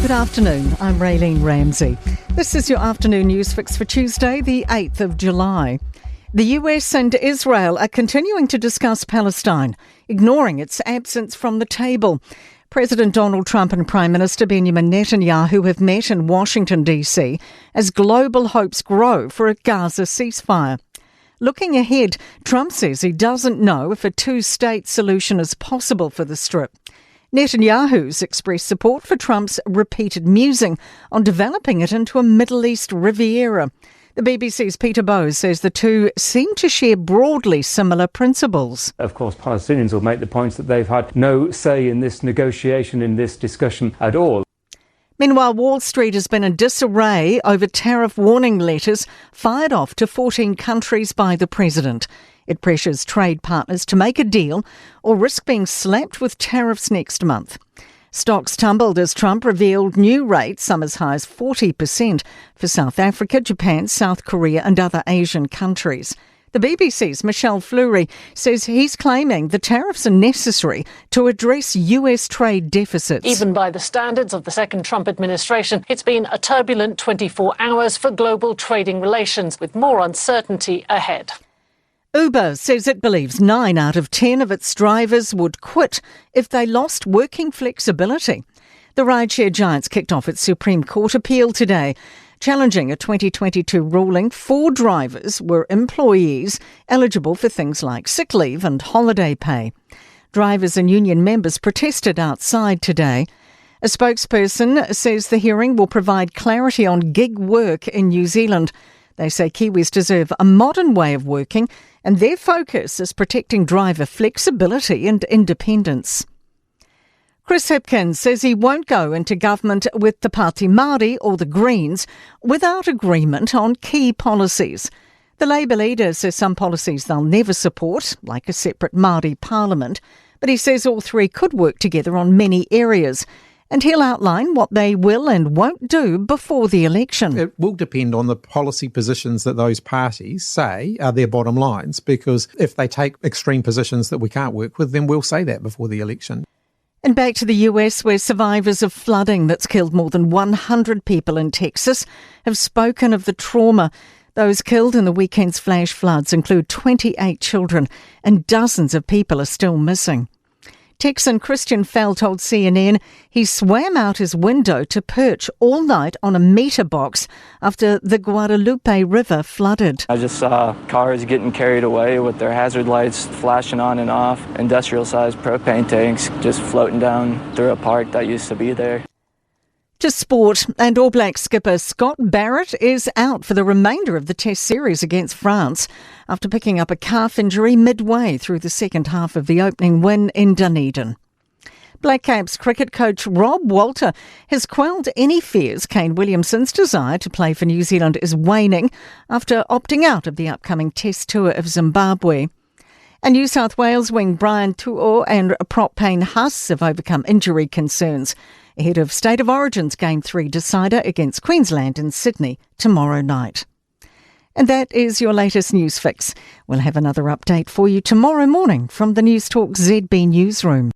Good afternoon, I'm Raylene Ramsey. This is your afternoon news fix for Tuesday, the 8th of July. The US and Israel are continuing to discuss Palestine, ignoring its absence from the table. President Donald Trump and Prime Minister Benjamin Netanyahu have met in Washington, D.C. as global hopes grow for a Gaza ceasefire. Looking ahead, Trump says he doesn't know if a two-state solution is possible for the Strip. Netanyahu's expressed support for Trump's repeated musing on developing it into a Middle East Riviera. The BBC's Peter Bowes says the two seem to share broadly similar principles. Of course, Palestinians will make the points that they've had no say in this negotiation, in this discussion at all. Meanwhile, Wall Street has been in disarray over tariff warning letters fired off to 14 countries by the president. It pressures trade partners to make a deal or risk being slapped with tariffs next month. Stocks tumbled as Trump revealed new rates, some as high as 40% for South Africa, Japan, South Korea and other Asian countries. The BBC's Michelle Fleury says he's claiming the tariffs are necessary to address US trade deficits. Even by the standards of the second Trump administration, it's been a turbulent 24 hours for global trading relations, with more uncertainty ahead. Uber says it believes 9 out of 10 of its drivers would quit if they lost working flexibility. The rideshare giants kicked off its Supreme Court appeal today, challenging a 2022 ruling 4 drivers were employees eligible for things like sick leave and holiday pay. Drivers and union members protested outside today. A spokesperson says the hearing will provide clarity on gig work in New Zealand. They say Kiwis deserve a modern way of working and their focus is protecting driver flexibility and independence. Chris Hipkins says he won't go into government with the Pāti Māori or the Greens without agreement on key policies. The Labour leader says some policies they'll never support, like a separate Māori parliament, but he says all three could work together on many areas. And he'll outline what they will and won't do before the election. It will depend on the policy positions that those parties say are their bottom lines, because if they take extreme positions that we can't work with, then we'll say that before the election. And back to the US, where survivors of flooding that's killed more than 100 people in Texas have spoken of the trauma. Those killed in the weekend's flash floods include 28 children and dozens of people are still missing. Texan Christian Fell told CNN he swam out his window to perch all night on a meter box after the Guadalupe River flooded. I just saw cars getting carried away with their hazard lights flashing on and off, industrial-sized propane tanks just floating down through a park that used to be there. To sport, and All Black skipper Scott Barrett is out for the remainder of the Test series against France after picking up a calf injury midway through the second half of the opening win in Dunedin. Black Caps cricket coach Rob Walter has quelled any fears Kane Williamson's desire to play for New Zealand is waning after opting out of the upcoming Test tour of Zimbabwe. And New South Wales wing Brian Tu'o and prop Payne Haas have overcome injury concerns ahead of State of Origin's Game 3 decider against Queensland in Sydney tomorrow night. And that is your latest news fix. We'll have another update for you tomorrow morning from the Newstalk ZB newsroom.